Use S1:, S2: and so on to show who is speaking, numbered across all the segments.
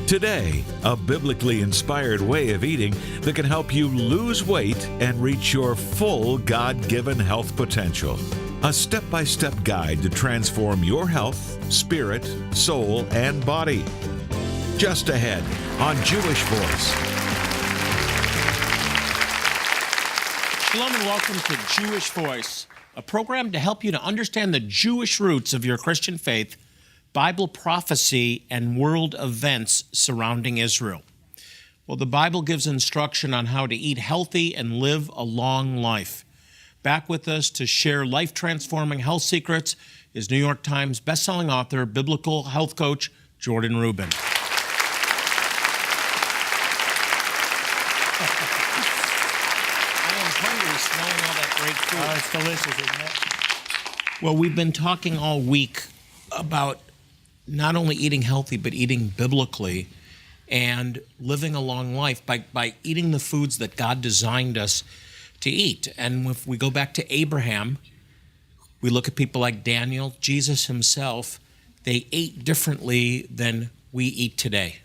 S1: Today, a biblically inspired way of eating that can help you lose weight and reach your full God-given health potential. A step-by-step guide to transform your health, spirit, soul, and body. Just ahead on Jewish Voice.
S2: Shalom and welcome to Jewish Voice, a program to help you to understand the Jewish roots of your Christian faith, Bible prophecy, and world events surrounding Israel. Well, the Bible gives instruction on how to eat healthy and live a long life. Back with us to share life-transforming health secrets is New York Times bestselling author, biblical health coach, Jordan Rubin.
S3: I
S2: am hungry smelling all that great food.
S3: Oh, it's delicious, isn't it?
S2: Well, we've been talking all week about not only eating healthy, but eating biblically and living a long life by eating the foods that God designed us to eat. And if we go back to Abraham, we look at people like Daniel, Jesus himself, they ate differently than we eat today.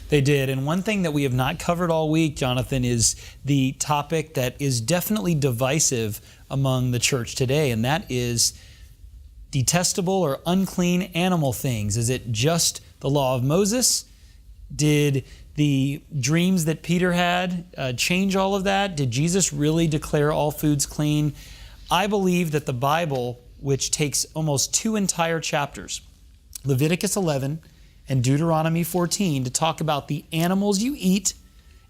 S3: They did. And one thing that we have not covered all week, Jonathan, is the topic that is definitely divisive among the church today, and that is detestable or unclean animal things. Is it just the law of Moses? Did the dreams that Peter had change all of that? Did Jesus really declare all foods clean? I believe that the Bible, which takes almost 2 entire chapters, Leviticus 11 and Deuteronomy 14, to talk about the animals you eat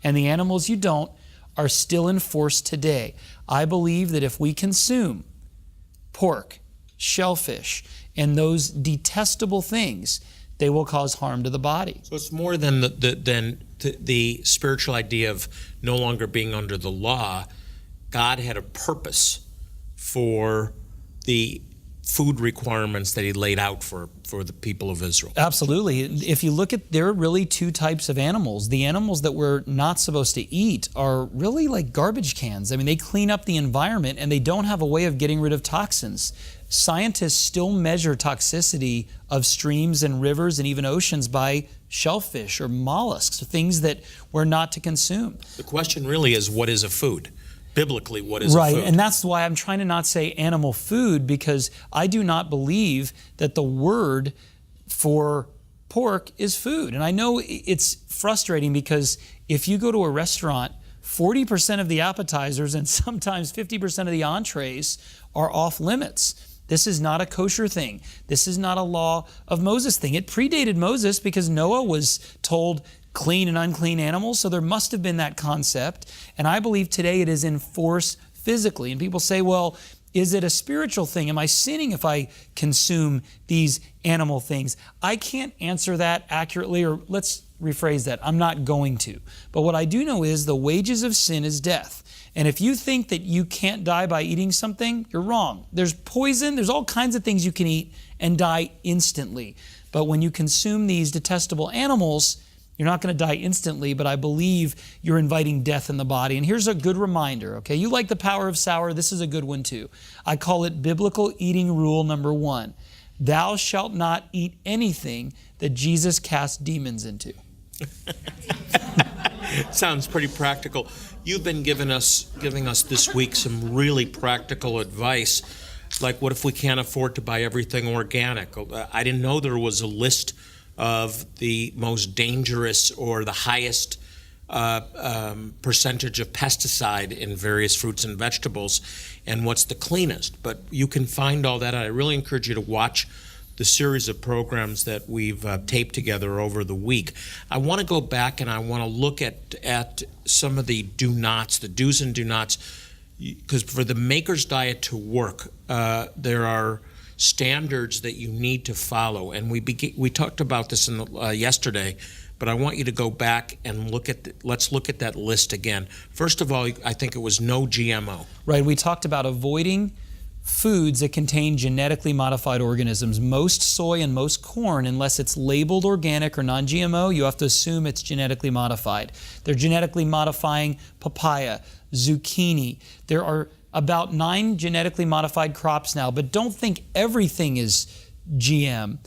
S3: and the animals you don't, are still in force today. I believe that if we consume pork, shellfish, and those detestable things, they will cause harm to the body.
S2: So it's more than the spiritual idea of no longer being under the law. God had a purpose for the food requirements that he laid out for the people of Israel.
S3: Absolutely. If you look at, there are really 2 types of animals. The animals that we're not supposed to eat are really like garbage cans. I mean, they clean up the environment and they don't have a way of getting rid of toxins. Scientists still measure toxicity of streams and rivers and even oceans by shellfish or mollusks, things that we're not to consume.
S2: The question really is, what is a food? Biblically, what is a food?
S3: Right, and that's why I'm trying to not say animal food, because I do not believe that the word for pork is food. And I know it's frustrating because if you go to a restaurant, 40% of the appetizers and sometimes 50% of the entrees are off limits. This is not a kosher thing. This is not a law of Moses thing. It predated Moses because Noah was told clean and unclean animals, so there must have been that concept. And I believe today it is in force physically. And people say, well, is it a spiritual thing? Am I sinning if I consume these animal things? I can't answer that accurately, or let's rephrase that. I'm not going to. But what I do know is the wages of sin is death. And if you think that you can't die by eating something, you're wrong. There's poison, there's all kinds of things you can eat and die instantly. But when you consume these detestable animals, you're not going to die instantly, but I believe you're inviting death in the body. And here's a good reminder, okay? You like the power of sour, this is a good one too. I call it biblical eating rule number 1. Thou shalt not eat anything that Jesus cast demons into.
S2: Sounds pretty practical. You've been giving us this week some really practical advice, like what if we can't afford to buy everything organic? I didn't know there was a list of the most dangerous or the highest percentage of pesticide in various fruits and vegetables, and what's the cleanest. But you can find all that. I really encourage you to watch the series of programs that we've taped together over the week. I want to go back and I want to look at some of the do-nots, the do's and do-nots, because for the Maker's Diet to work, there are standards that you need to follow. And we talked about this yesterday, but I want you to go back and let's look at that list again. First of all, I think it was no GMO.
S3: Right, we talked about avoiding foods that contain genetically modified organisms. Most soy and most corn, unless it's labeled organic or non-GMO, you have to assume it's genetically modified. They're genetically modifying papaya, zucchini. There are about 9 genetically modified crops now, but don't think everything is GM.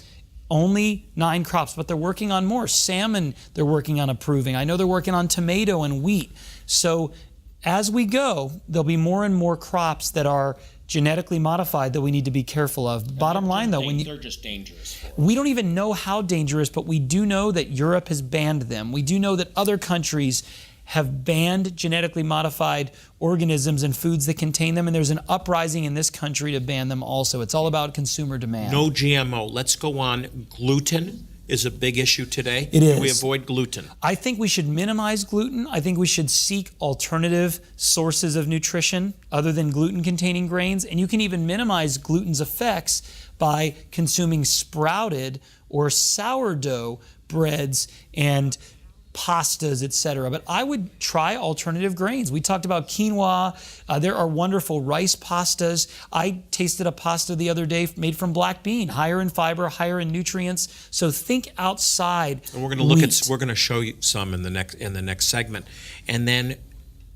S3: Only 9 crops, but they're working on more. Salmon, they're working on approving. I know they're working on tomato and wheat. So as we go, there'll be more and more crops that are genetically modified that we need to be careful of. Bottom line, though,
S2: they're just dangerous for us.
S3: We don't even know how dangerous, but we do know that Europe has banned them. We do know that other countries have banned genetically modified organisms and foods that contain them, and there's an uprising in this country to ban them also. It's all about consumer demand.
S2: No GMO. Let's go on. Gluten is a big issue today.
S3: It is.
S2: Do we avoid gluten?
S3: I think we should minimize gluten. I think we should seek alternative sources of nutrition other than gluten-containing grains, and you can even minimize gluten's effects by consuming sprouted or sourdough breads and pastas, etc. But I would try alternative grains. We talked about quinoa. There are wonderful rice pastas. I tasted a pasta the other day made from black bean, higher in fiber, higher in nutrients. So think outside.
S2: And we're going to look at. We're going to show you some in the next segment, and then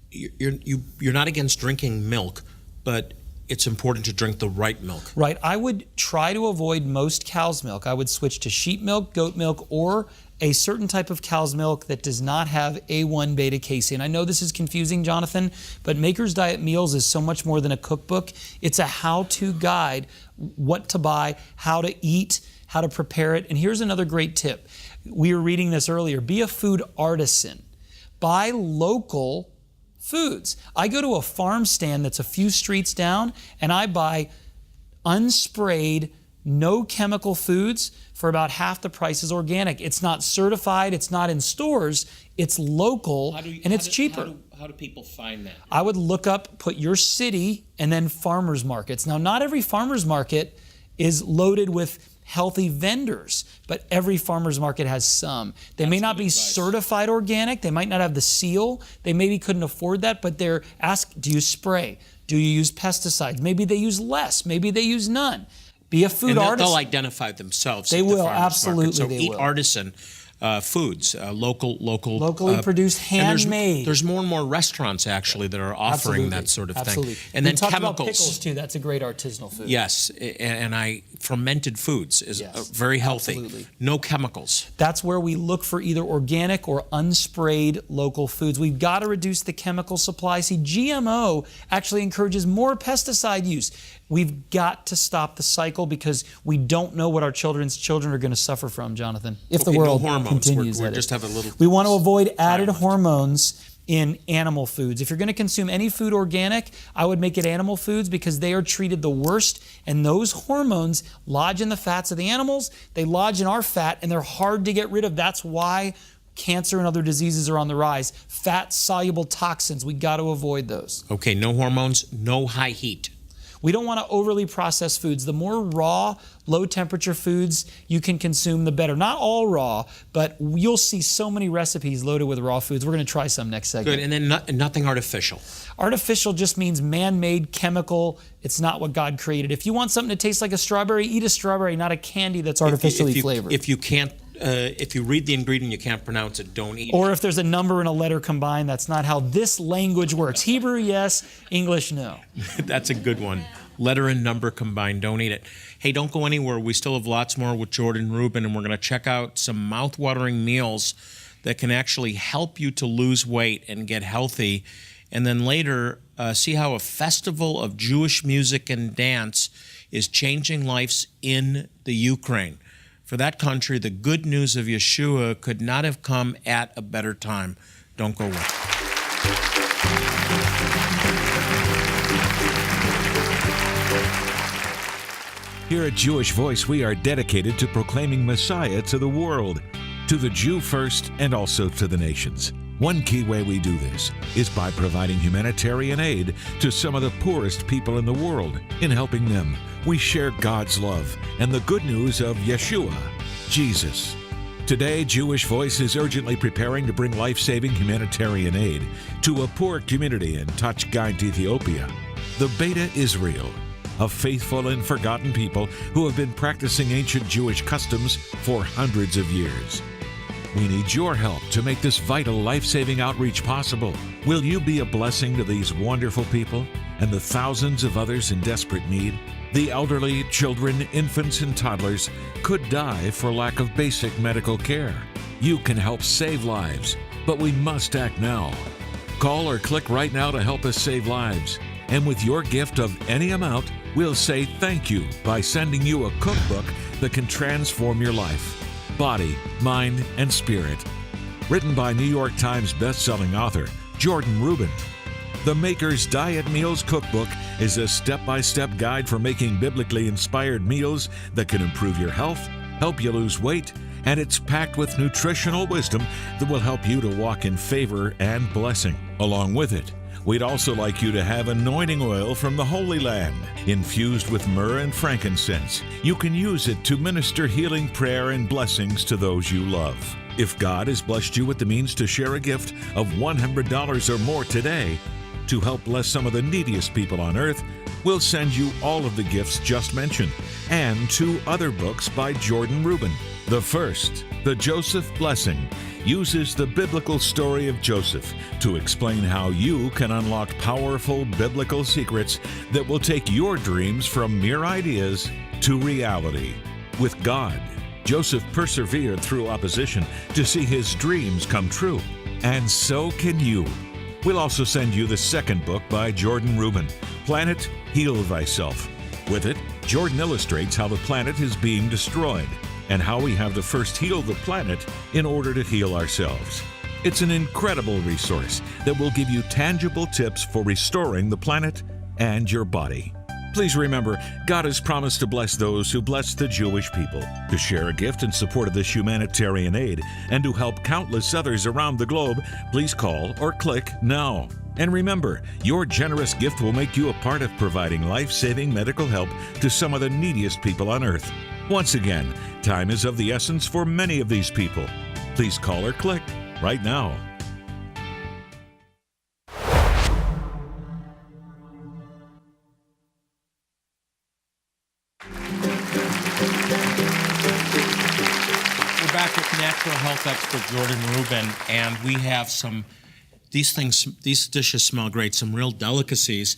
S2: you're not against drinking milk, but it's important to drink the right milk.
S3: Right. I would try to avoid most cow's milk. I would switch to sheep milk, goat milk, or a certain type of cow's milk that does not have A1 beta casein. I know this is confusing, Jonathan, but Maker's Diet Meals is so much more than a cookbook. It's a how-to guide, what to buy, how to eat, how to prepare it. And here's another great tip. We were reading this earlier. Be a food artisan. Buy local foods. I go to a farm stand that's a few streets down, and I buy unsprayed, no chemical foods for about half the price is organic. It's not certified, it's not in stores, it's local, and it's cheaper.
S2: How do people find that?
S3: I would look up, put your city, and then farmers markets. Now, not every farmers market is loaded with healthy vendors, but every farmers market has some. They may not be certified organic, they might not have the seal, they maybe couldn't afford that, but they're asked, do you spray? Do you use pesticides? Maybe they use less, maybe they use none. Be a food artisan.
S2: They'll identify themselves.
S3: They will, absolutely.
S2: So
S3: they
S2: eat
S3: will.
S2: artisan foods,
S3: locally produced, handmade.
S2: There's more and more restaurants actually that are offering that sort of
S3: Absolutely.
S2: thing. And then
S3: talked
S2: chemicals.
S3: About pickles too. That's a great artisanal food.
S2: Yes, and fermented foods is very healthy.
S3: Absolutely.
S2: No chemicals.
S3: That's where we look for either organic or unsprayed local foods. We've got to reduce the chemical supply. See, GMO actually encourages more pesticide use. We've got to stop the cycle because we don't know what our children's children are going to suffer from, Jonathan, if the world continues.
S2: We just have a little.
S3: We want to avoid added hormones in animal foods. If you're going to consume any food organic, I would make it animal foods because they are treated the worst, and those hormones lodge in the fats of the animals, they lodge in our fat, and they're hard to get rid of. That's why cancer and other diseases are on the rise. Fat-soluble toxins, we got to avoid those.
S2: Okay, no hormones, no high heat.
S3: We don't want to overly process foods. The more raw, low-temperature foods you can consume, the better. Not all raw, but you'll see so many recipes loaded with raw foods. We're going to try some next segment.
S2: Good, and then nothing artificial.
S3: Artificial just means man-made, chemical. It's not what God created. If you want something to taste like a strawberry, eat a strawberry, not a candy that's artificially flavored.
S2: If you can't, if you read the ingredient, you can't pronounce it, don't eat it.
S3: Or if there's a number and a letter combined, that's not how this language works. Hebrew, yes. English, no.
S2: That's a good one. Letter and number combined, don't eat it. Hey, don't go anywhere. We still have lots more with Jordan Rubin, and we're going to check out some mouth-watering meals that can actually help you to lose weight and get healthy. And then later, see how a festival of Jewish music and dance is changing lives in the Ukraine. For that country, the good news of Yeshua could not have come at a better time. Don't go away.
S1: Here at Jewish Voice, we are dedicated to proclaiming Messiah to the world, to the Jew first and also to the nations. One key way we do this is by providing humanitarian aid to some of the poorest people in the world. In helping them, we share God's love and the good news of Yeshua, Jesus. Today, Jewish Voice is urgently preparing to bring life-saving humanitarian aid to a poor community in Tachgaint, Ethiopia. The Beta Israel, a faithful and forgotten people who have been practicing ancient Jewish customs for hundreds of years. We need your help to make this vital life-saving outreach possible. Will you be a blessing to these wonderful people and the thousands of others in desperate need? The elderly, children, infants, and toddlers could die for lack of basic medical care. You can help save lives, but we must act now. Call or click right now to help us save lives. And with your gift of any amount, we'll say thank you by sending you a cookbook that can transform your life, body, mind, and spirit. Written by New York Times best-selling author Jordan Rubin. The Maker's Diet Meals Cookbook is a step-by-step guide for making biblically inspired meals that can improve your health, help you lose weight, and it's packed with nutritional wisdom that will help you to walk in favor and blessing. Along with it, we'd also like you to have anointing oil from the Holy Land, infused with myrrh and frankincense. You can use it to minister healing prayer and blessings to those you love. If God has blessed you with the means to share a gift of $100 or more today, to help bless some of the neediest people on earth, we'll send you all of the gifts just mentioned and 2 other books by Jordan Rubin. The first, The Joseph Blessing, uses the biblical story of Joseph to explain how you can unlock powerful biblical secrets that will take your dreams from mere ideas to reality. With God, Joseph persevered through opposition to see his dreams come true, and so can you. We'll also send you the second book by Jordan Rubin, Planet Heal Thyself. With it, Jordan illustrates how the planet is being destroyed and how we have to first heal the planet in order to heal ourselves. It's an incredible resource that will give you tangible tips for restoring the planet and your body. Please remember, God has promised to bless those who bless the Jewish people. To share a gift in support of this humanitarian aid and to help countless others around the globe, please call or click now. And remember, your generous gift will make you a part of providing life-saving medical help to some of the neediest people on earth. Once again, time is of the essence for many of these people. Please call or click right now.
S2: Back with natural health expert Jordan Rubin, and we have these dishes smell great, some real delicacies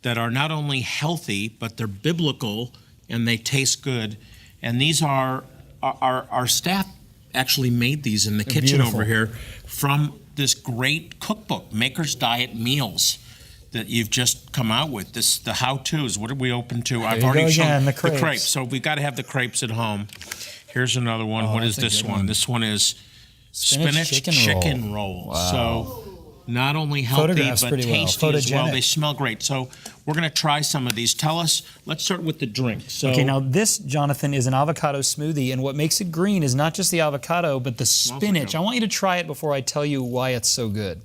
S2: that are not only healthy, but they're biblical and they taste good. And these are, our staff actually made these in the kitchen over here from this great cookbook, Maker's Diet Meals, that you've just come out with. The how-tos. What are we open to? I've already shown the crepes. So we've got to have the crepes at home. Here's another one. What is this one? This one is spinach chicken roll. Wow. So not only healthy, but tasty as well. They smell great. So we're going to try some of these. Tell us, let's start with the drink. So,
S3: okay, now this, Jonathan, is an avocado smoothie, and what makes it green is not just the avocado, but the spinach. I want you to try it before I tell you why it's so good.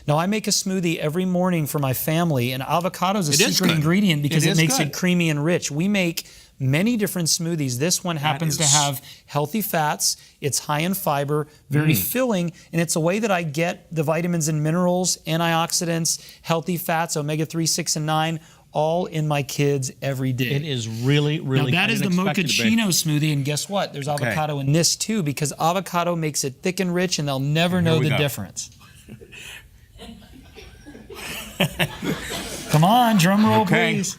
S3: Now, I make a smoothie every morning for my family, and avocado is a secret ingredient because it makes it creamy and rich. We make many different smoothies. This one happens to have healthy fats. It's high in fiber, very filling, and it's a way that I get the vitamins and minerals, antioxidants, healthy fats, omega-3, 6, and 9, all in my kids every day.
S2: It is really, really.
S3: Now that is the mochaccino smoothie, and guess what? There's avocado in this too, because avocado makes it thick and rich, and they'll never know the difference. Come on, drum roll, please.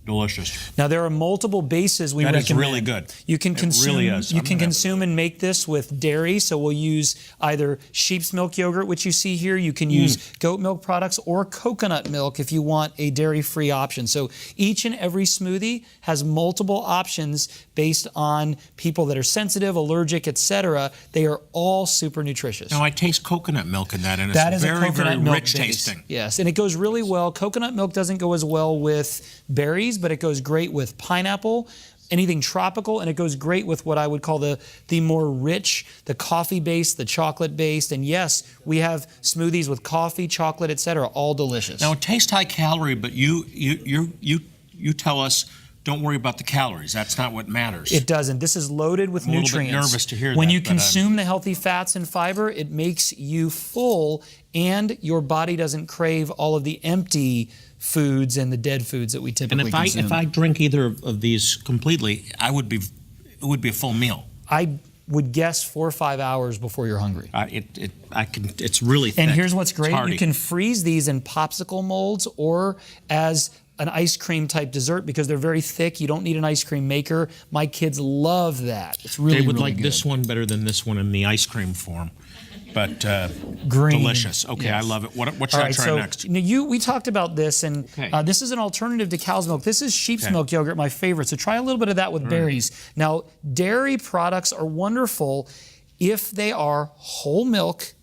S2: Delicious.
S3: Now there are multiple bases we recommend.
S2: That is really good.
S3: You can consume.
S2: Really is.
S3: You can consume and make this with dairy. So we'll use either sheep's milk yogurt, which you see here. You can use goat milk products or coconut milk if you want a dairy-free option. So each and every smoothie has multiple options based on people that are sensitive, allergic, etc. They are all super nutritious.
S2: Now I taste coconut milk in that, and it's very, very rich tasting.
S3: Yes, and it goes really well. Coconut milk doesn't go as well with berries, but it goes great with pineapple, anything tropical, and it goes great with what I would call the more rich, the coffee-based, the chocolate-based, and yes, we have smoothies with coffee, chocolate, etc., all delicious.
S2: Now it tastes high calorie, but you tell us, don't worry about the calories. That's not what matters.
S3: It doesn't. This is loaded with nutrients.
S2: I'm a little bit nervous to hear that.
S3: When you consume the healthy fats and fiber, it makes you full, and your body doesn't crave all of the empty foods and the dead foods that we typically consume.
S2: If I drink either of these completely, it would be a full meal.
S3: I would guess 4 or 5 hours before you're hungry.
S2: It's really thick.
S3: And here's what's great.
S2: It's hearty.
S3: You can freeze these in popsicle molds or as an ice cream type dessert because they're very thick. You don't need an ice cream maker. My kids love that. It's really,
S2: They would
S3: really
S2: like
S3: good.
S2: this one better than this one in the ice cream form. But
S3: Green.
S2: delicious. Okay,
S3: Yes.
S2: I love it. What should
S3: All
S2: I
S3: right,
S2: try
S3: so
S2: next?
S3: we talked about this, and
S2: Okay.
S3: this is an alternative to cow's milk. This is sheep's milk yogurt, my favorite. So try a little bit of that with berries. Now, dairy products are wonderful if they are whole milk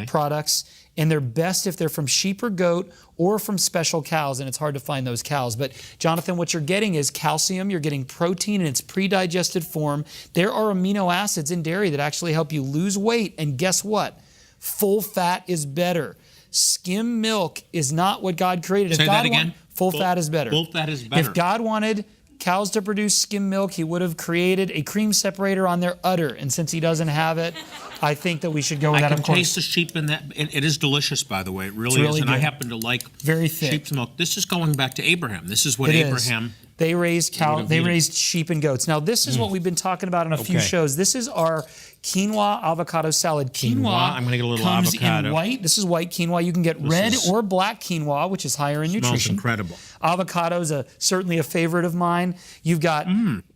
S3: products, and they're best if they're from sheep or goat or from special cows, and it's hard to find those cows. But Jonathan, what you're getting is calcium, you're getting protein in its pre-digested form. There are amino acids in dairy that actually help you lose weight, and guess what? Full fat is better. Skim milk is not what God created.
S2: Say that again.
S3: Full fat is better.
S2: Full fat is better.
S3: If God wanted cows to produce skim milk, he would have created a cream separator on their udder. And since he doesn't have it, I think that we should go with that.
S2: I can taste the sheep in that. It is delicious, by the way. It really is. And
S3: good.
S2: I happen to like
S3: Very thick.
S2: sheep's milk. This is going back to Abraham. This is what
S3: It is.
S2: Abraham...
S3: They raised
S2: eaten.
S3: raised sheep and goats. Now this is what we've been talking about in a few shows. This is our quinoa avocado salad. Quinoa
S2: I'm gonna get a little
S3: comes
S2: avocado.
S3: in white. This is white quinoa. You can get red or black quinoa, which is higher in
S2: Smells
S3: nutrition.
S2: incredible.
S3: Avocado is certainly a favorite of mine. You've got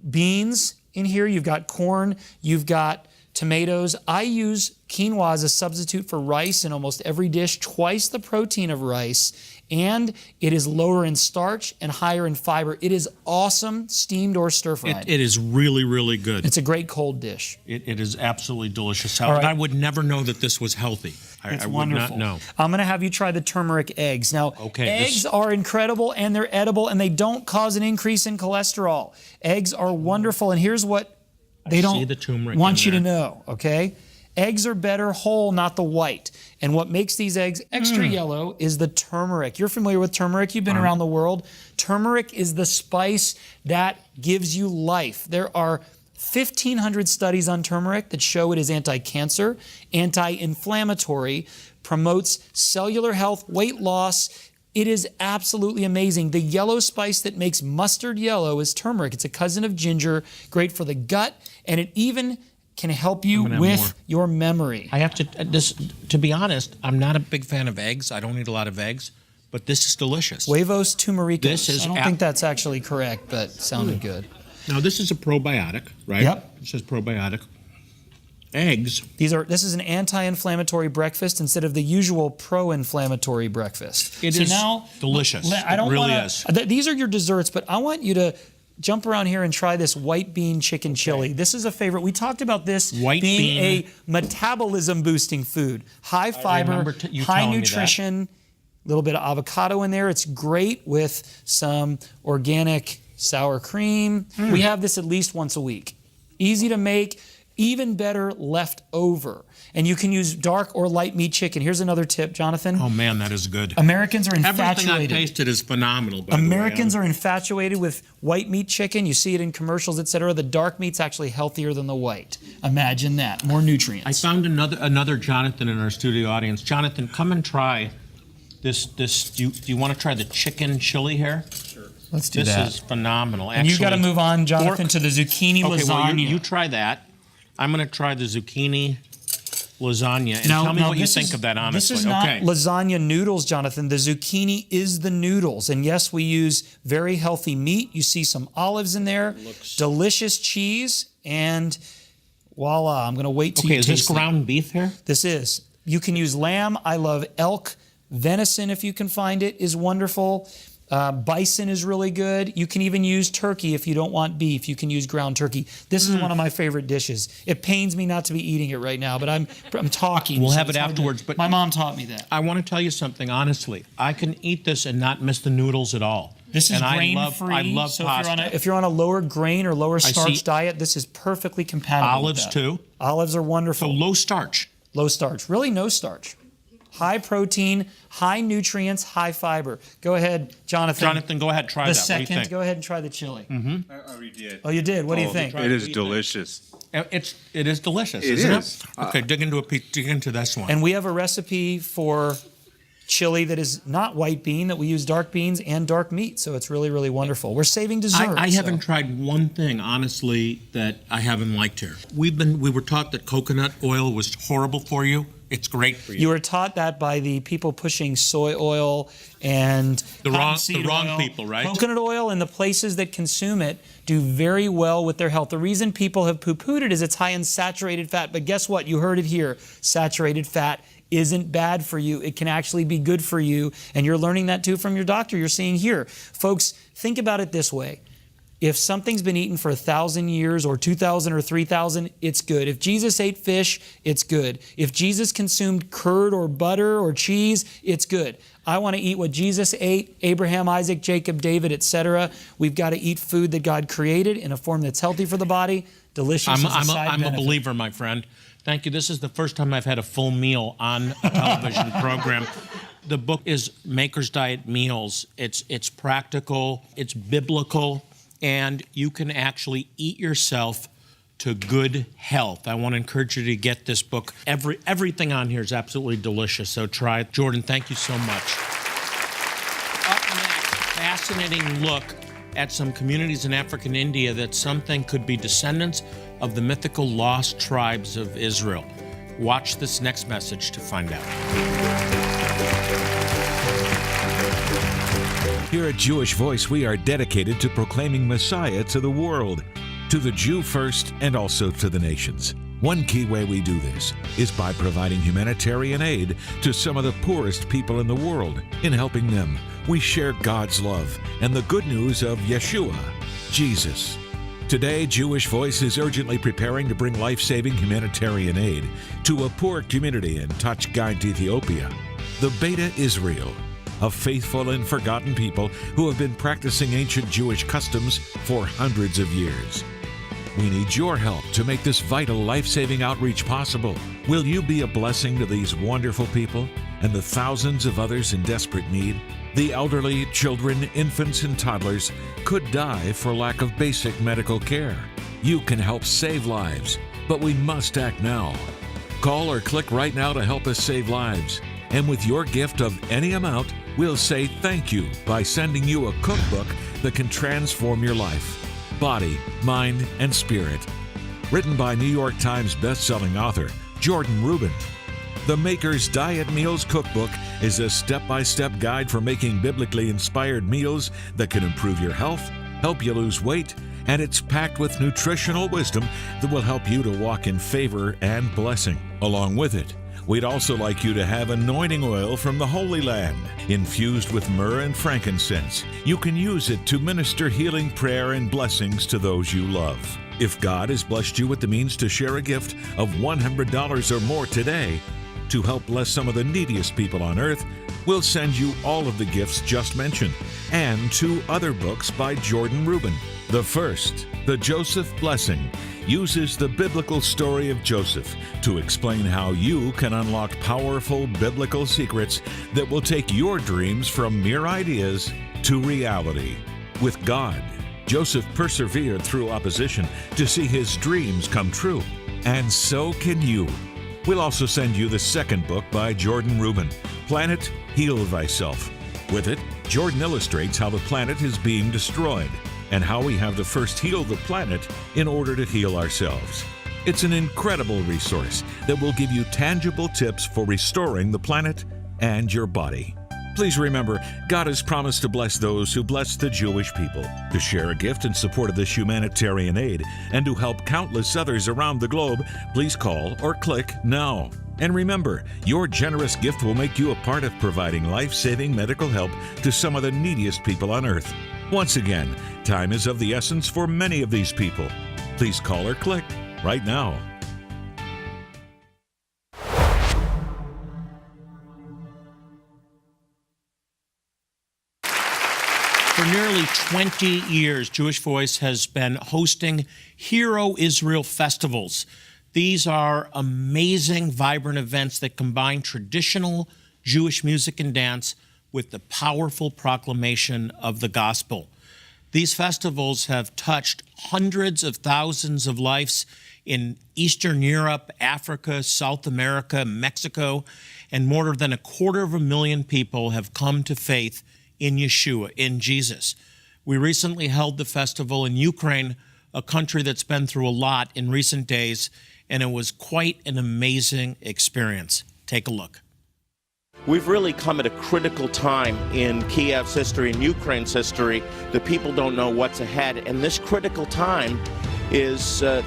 S3: beans in here. You've got corn. You've got tomatoes. I use quinoa as a substitute for rice in almost every dish, twice the protein of rice, and it is lower in starch and higher in fiber. It is awesome, steamed or stir-fried.
S2: It is really, really good.
S3: It's a great cold dish.
S2: It is absolutely delicious.
S3: right.
S2: I would never know that this was healthy.
S3: It's
S2: I would
S3: wonderful.
S2: not know.
S3: I'm going to have you try the turmeric eggs. Now, eggs
S2: this-
S3: are incredible, and they're edible, and they don't cause an increase in cholesterol. Eggs are wonderful, and here's what they
S2: see
S3: don't
S2: the turmeric
S3: want
S2: in
S3: you to
S2: there.
S3: know, okay? Eggs are better whole, not the white. And what makes these eggs extra yellow is the turmeric. You're familiar with turmeric. You've been around the world. Turmeric is the spice that gives you life. There are 1,500 studies on turmeric that show it is anti-cancer, anti-inflammatory, promotes cellular health, weight loss. It is absolutely amazing. The yellow spice that makes mustard yellow is turmeric. It's a cousin of ginger, great for the gut, and it even can help you with your memory.
S2: I have to be honest, I'm not a big fan of eggs. I don't eat a lot of eggs, but this is delicious.
S3: Huevos turmericos.
S2: This is
S3: I don't think that's actually correct, but sounded good.
S2: Now, this is a probiotic, right?
S3: Yep.
S2: It says probiotic. Eggs.
S3: This is an anti-inflammatory breakfast instead of the usual pro-inflammatory breakfast.
S2: It is delicious.
S3: I don't
S2: it really
S3: wanna,
S2: is.
S3: These are your desserts, but I want you to jump around here and try this white bean chicken chili. This is a favorite. We talked about this being a metabolism boosting food. High fiber, high nutrition, a little bit of avocado in there. It's great with some organic sour cream. We have this at least once a week. Easy to make. Even better, left over. And you can use dark or light meat chicken. Here's another tip, Jonathan.
S2: Oh, man, that is good.
S3: Americans are infatuated.
S2: Everything I've tasted is phenomenal, by
S3: Americans
S2: the way.
S3: are infatuated with white meat chicken. You see it in commercials, etc. The dark meat's actually healthier than the white. Imagine that. More nutrients.
S2: I found another Jonathan in our studio audience. Jonathan, come and try this. Do you want to try the chicken chili here?
S3: Sure. Let's do that.
S2: This is phenomenal.
S3: And you got to move on, Jonathan, to the zucchini lasagna.
S2: Well, you try that. I'm going to try the zucchini lasagna. And tell me what you think of that, honestly.
S3: This is not lasagna noodles, Jonathan. The zucchini is the noodles. And yes, we use very healthy meat. You see some olives in there, delicious cheese, and voila. I'm going to wait till you taste it.
S2: Is this ground beef here?
S3: This is. You can use lamb. I love elk. Venison, if you can find it, is wonderful. Bison is really good. You can even use turkey if you don't want beef. You can use ground turkey. This is one of my favorite dishes. It pains me not to be eating it right now, but I'm talking.
S2: We'll
S3: so
S2: have it
S3: it's hard
S2: afterwards. But
S3: my mom taught me that.
S2: I want to tell you something, honestly. I can eat this and not miss the noodles at all.
S3: This is
S2: I
S3: grain-free.
S2: love
S3: so
S2: pasta.
S3: if you're on a lower grain or lower starch diet, this is perfectly compatible.
S2: Olives
S3: with that.
S2: too.
S3: Olives are wonderful.
S2: So low starch.
S3: Low starch. Really no starch. High protein, high nutrients, high fiber. Go ahead, Jonathan.
S2: Jonathan, go ahead, try that.
S3: Second,
S2: what do you think?
S3: go ahead and try the chili.
S2: Mm-hmm.
S4: I already did.
S3: Oh, you did? What do you think?
S4: It is delicious.
S2: It is delicious,
S4: It
S2: isn't
S4: is.
S2: it? Okay, dig into this one.
S3: And we have a recipe for chili that is not white bean, that we use dark beans and dark meat. So it's really, really wonderful. We're saving dessert.
S2: I haven't tried one thing, honestly, that I haven't liked here. We were taught that coconut oil was horrible for you. It's great for you.
S3: You were taught that by the people pushing soy oil and
S2: the wrong people, right?
S3: Coconut oil, and the places that consume it do very well with their health. The reason people have poo-pooed it is it's high in saturated fat. But guess what? You heard it here. Saturated fat isn't bad for you. It can actually be good for you. And you're learning that too from your doctor. You're seeing here. Folks, think about it this way. If something's been eaten for 1,000 years or 2,000 or 3,000, it's good. If Jesus ate fish, it's good. If Jesus consumed curd or butter or cheese, it's good. I want to eat what Jesus ate, Abraham, Isaac, Jacob, David, etc. We've got to eat food that God created in a form that's healthy for the body, delicious as a side
S2: I'm a
S3: benefit.
S2: believer, my friend. Thank you. This is the first time I've had a full meal on a television program. The book is Maker's Diet Meals. It's practical, it's biblical, and you can actually eat yourself to good health. I want to encourage you to get this book. Everything on here is absolutely delicious, so try it. Jordan, thank you so much. Up next, fascinating look at some communities in Africa and India that some think could be descendants of the mythical lost tribes of Israel. Watch this next message to find out.
S1: Here at Jewish Voice, we are dedicated to proclaiming Messiah to the world, to the Jew first, and also to the nations. One key way we do this is by providing humanitarian aid to some of the poorest people in the world. In helping them, we share God's love and the good news of Yeshua, Jesus. Today, Jewish Voice is urgently preparing to bring life-saving humanitarian aid to a poor community in Tachgait, Ethiopia. The Beta Israel, a faithful and forgotten people who have been practicing ancient Jewish customs for hundreds of years. We need your help to make this vital life-saving outreach possible. Will you be a blessing to these wonderful people and the thousands of others in desperate need? The elderly, children, infants, and toddlers could die for lack of basic medical care. You can help save lives, but we must act now. Call or click right now to help us save lives. And with your gift of any amount, we'll say thank you by sending you a cookbook that can transform your life, body, mind, and spirit. Written by New York Times best-selling author Jordan Rubin. The Maker's Diet Meals Cookbook is a step-by-step guide for making biblically inspired meals that can improve your health, help you lose weight, and it's packed with nutritional wisdom that will help you to walk in favor and blessing. Along with it, we'd also like you to have anointing oil from the Holy Land, infused with myrrh and frankincense. You can use it to minister healing prayer and blessings to those you love. If God has blessed you with the means to share a gift of $100 or more today to help bless some of the neediest people on earth, we'll send you all of the gifts just mentioned and 2 other books by Jordan Rubin. The first, The Joseph Blessing, uses the biblical story of Joseph to explain how you can unlock powerful biblical secrets that will take your dreams from mere ideas to reality. With God, Joseph persevered through opposition to see his dreams come true, and so can you. We'll also send you the second book by Jordan Rubin, Planet, Heal Thyself. With it, Jordan illustrates how the planet is being destroyed and how we have to first heal the planet in order to heal ourselves. It's an incredible resource that will give you tangible tips for restoring the planet and your body. Please remember, God has promised to bless those who bless the Jewish people. To share a gift in support of this humanitarian aid and to help countless others around the globe, please call or click now. And remember, your generous gift will make you a part of providing life-saving medical help to some of the neediest people on earth. Once again, time is of the essence for many of these people. Please call or click right now.
S2: For nearly 20 years, Jewish Voice has been hosting Hero Israel festivals. These are amazing, vibrant events that combine traditional Jewish music and dance with the powerful proclamation of the gospel. These festivals have touched hundreds of thousands of lives in Eastern Europe, Africa, South America, Mexico, and more than 250,000 people have come to faith in Yeshua, in Jesus. We recently held the festival in Ukraine, a country that's been through a lot in recent days, and it was quite an amazing experience. Take a look.
S4: We've really come at a critical time in Kiev's history, in Ukraine's history. The people don't know what's ahead, and this critical time is a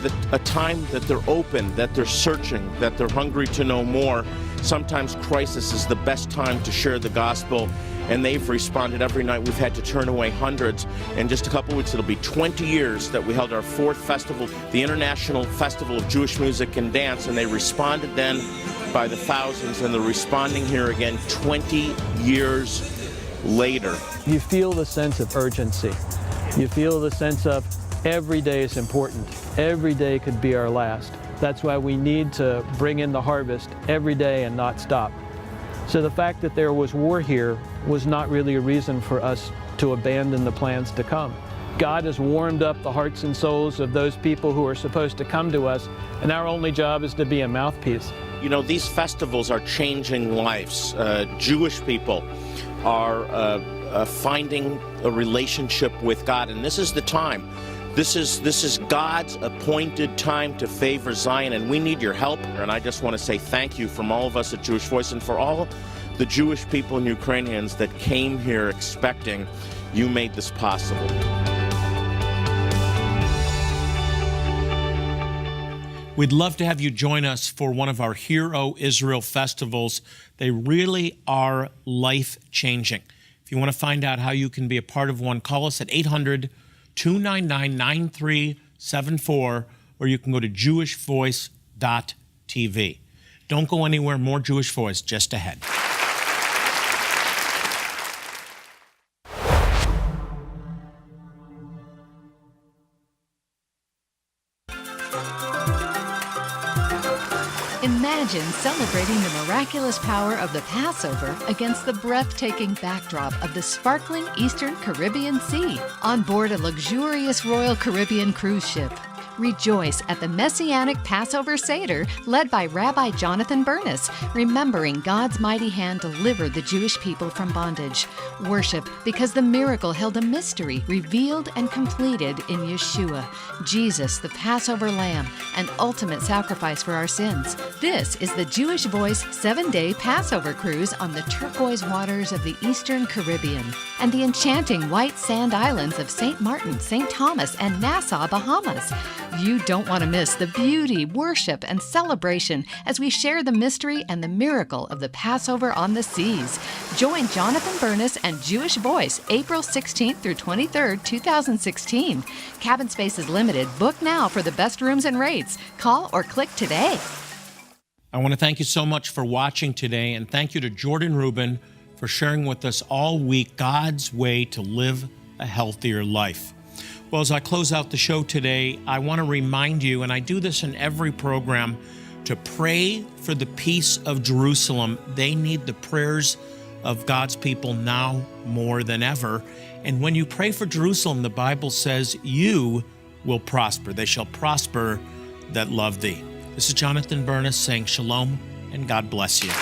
S4: time that they're open, that they're searching, that they're hungry to know more. Sometimes crisis is the best time to share the gospel, and they've responded every night. We've had to turn away hundreds. In just a couple weeks, it'll be 20 years that we held our 4th festival, the International Festival of Jewish Music and Dance, and they responded then by the thousands, and they're responding here again 20 years later.
S5: You feel the sense of urgency. You feel the sense of every day is important. Every day could be our last. That's why we need to bring in the harvest every day and not stop. So the fact that there was war here was not really a reason for us to abandon the plans to come. God has warmed up the hearts and souls of those people who are supposed to come to us, and our only job is to be a mouthpiece.
S4: You know, these festivals are changing lives. Jewish people are finding a relationship with God, and this is the time. This is God's appointed time to favor Zion, and we need your help. And I just want to say thank you from all of us at Jewish Voice, and for all the Jewish people and Ukrainians that came here expecting. You made this possible.
S2: We'd love to have you join us for one of our Hero Israel festivals. They really are life-changing. If you want to find out how you can be a part of one, call us at 800-299-9374, or you can go to jewishvoice.tv. Don't go anywhere. More Jewish Voice just ahead.
S6: Imagine celebrating the miraculous power of the Passover against the breathtaking backdrop of the sparkling Eastern Caribbean Sea on board a luxurious Royal Caribbean cruise ship. Rejoice at the Messianic Passover Seder led by Rabbi Jonathan Bernis, remembering God's mighty hand delivered the Jewish people from bondage. Worship because the miracle held a mystery revealed and completed in Yeshua, Jesus, the Passover Lamb, an ultimate sacrifice for our sins. This is the Jewish Voice 7-day Passover cruise on the turquoise waters of the Eastern Caribbean and the enchanting white sand islands of St. Martin, St. Thomas, and Nassau, Bahamas. You don't want to miss the beauty, worship, and celebration as we share the mystery and the miracle of the Passover on the seas. Join Jonathan Bernis and Jewish Voice April 16th through 23rd, 2016. Cabin space is limited. Book now for the best rooms and rates. Call or click today.
S2: I want to thank you so much for watching today, and thank you to Jordan Rubin for sharing with us all week God's way to live a healthier life. Well, as I close out the show today, I want to remind you, and I do this in every program, to pray for the peace of Jerusalem. They need the prayers of God's people now more than ever. And when you pray for Jerusalem, the Bible says you will prosper. They shall prosper that love thee. This is Jonathan Bernis saying shalom and God bless you.